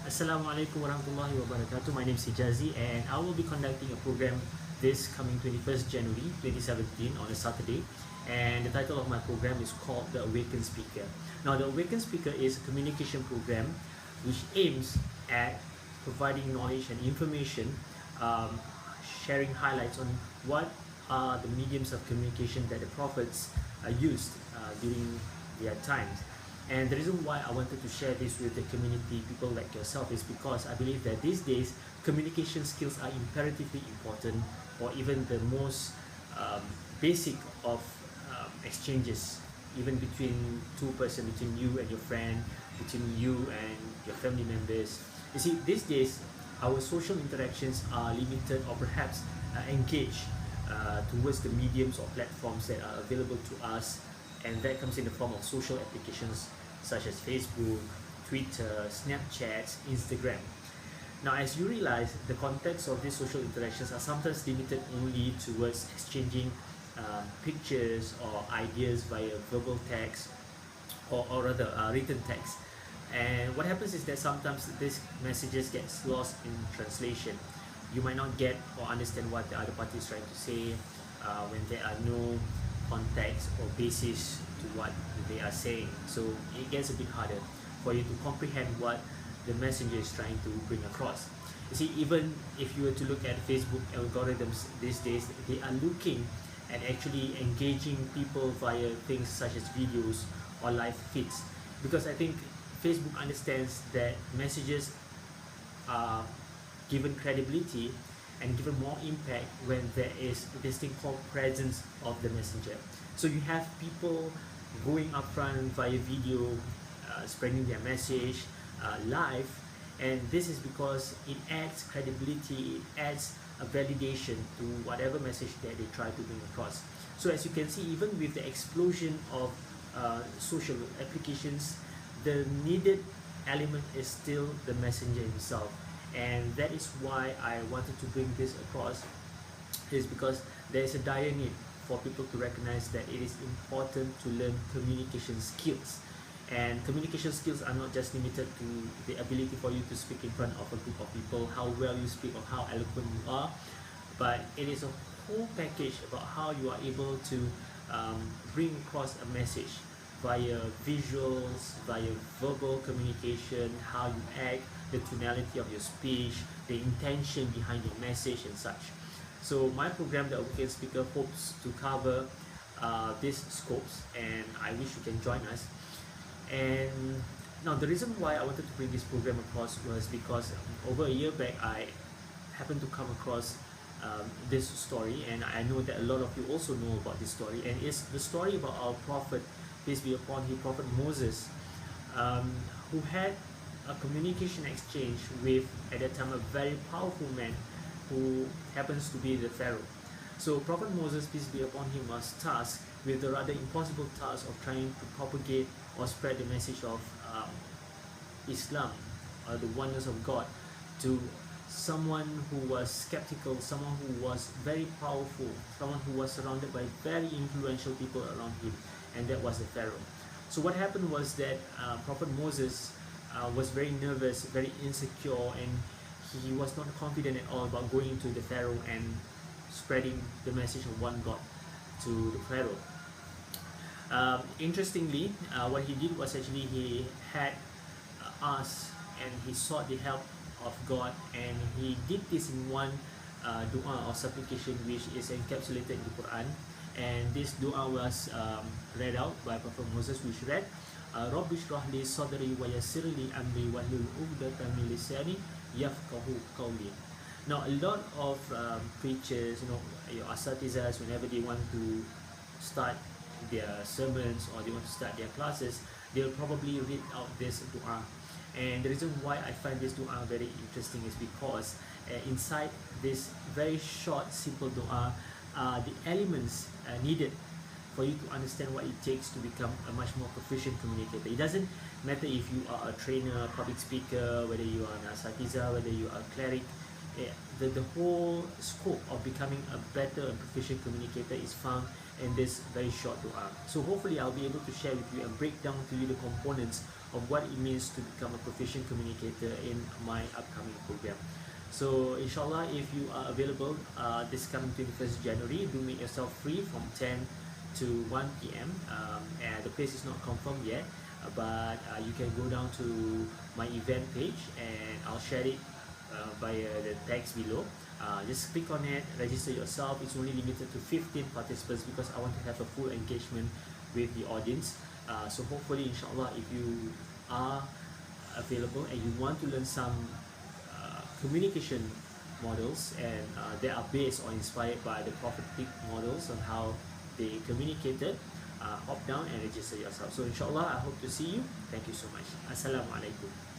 Assalamualaikum warahmatullahi wabarakatuh. My name is Hijazi and I will be conducting a program this coming 21st January 2017 on a Saturday. And the title of my program is called The Awakened Speaker. Now, The Awakened Speaker is a communication program which aims at providing knowledge and information, sharing highlights on what are the mediums of communication that the prophets used during their times. And the reason why I wanted to share this with the community, people like yourself, is because I believe that these days communication skills are imperatively important for even the most basic of exchanges, even between two person, between you and your friend, between you and your family members. You see, these days our social interactions are limited or perhaps engaged towards the mediums or platforms that are available to us, and that comes in the form of social applications such as Facebook, Twitter, Snapchat, Instagram. Now, as you realize, the context of these social interactions are sometimes limited only towards exchanging pictures or ideas via verbal text, or rather written text. And what happens is that sometimes these messages get lost in translation. You might not get or understand what the other party is trying to say when there are no context or basis to what they are saying. So it gets a bit harder for you to comprehend what the messenger is trying to bring across. You see, even if you were to look at Facebook algorithms these days, they are looking at actually engaging people via things such as videos or live feeds, because I think Facebook understands that messages are given credibility and given more impact when there is this thing called presence of the messenger. So you have people going up front via video, spreading their message live, and this is because it adds credibility, it adds a validation to whatever message that they try to bring across. So as you can see, even with the explosion of social applications, the needed element is still the messenger himself. And that is why I wanted to bring this across, is because there is a dire need for people to recognize that it is important to learn communication skills. And communication skills are not just limited to the ability for you to speak in front of a group of people, how well you speak or how eloquent you are, but it is a whole package about how you are able to bring across a message via visuals, via verbal communication, how you act, the tonality of your speech, the intention behind your message and such. So my program, The Awakened Speaker, hopes to cover these scopes, and I wish you can join us. And now the reason why I wanted to bring this program across was because over a year back I happened to come across this story, and I know that a lot of you also know about this story, and it's the story about our prophet, peace be upon him, Prophet Moses, who had a communication exchange with, at that time, a very powerful man who happens to be the Pharaoh. So Prophet Moses, peace be upon him, was tasked with the rather impossible task of trying to propagate or spread the message of Islam, or the oneness of God, to someone who was skeptical, someone who was very powerful, someone who was surrounded by very influential people around him, and that was the Pharaoh. So what happened was that Prophet Moses was very nervous, very insecure, and he was not confident at all about going to the Pharaoh and spreading the message of one God to the Pharaoh. Interestingly, what he did was actually he had asked and he sought the help of God, and he did this in one dua or supplication which is encapsulated in the Quran. And this dua was read out by Prophet Moses, which read, Rabbi shrah li sadri wa yassir li amri wahlul 'uqdatam min lisani yafqahu qawli. Now, a lot of preachers, your asatizas, whenever they want to start their sermons or they want to start their classes, they'll probably read out this dua. And the reason why I find this dua very interesting is because inside this very short, simple dua, the elements needed for you to understand what it takes to become a much more proficient communicator. It doesn't matter if you are a trainer, public speaker, whether you are an asatiza, whether you are a cleric. The whole scope of becoming a better and proficient communicator is found in this very short dua. So hopefully I'll be able to share with you and break down to you the components of what it means to become a proficient communicator in my upcoming program. So inshallah, if you are available this coming 21st January, do make yourself free from 10 to 1 p.m. And the place is not confirmed yet, but you can go down to my event page and I'll share it via the text below. Just click on it, register yourself. It's only limited to 15 participants because I want to have a full engagement with the audience. So hopefully, inshallah, if you are available and you want to learn some communication models and they are based or inspired by the prophetic models on how they communicated, hop down and register yourself. So inshallah, I hope to see you. Thank you so much. Assalamu alaikum.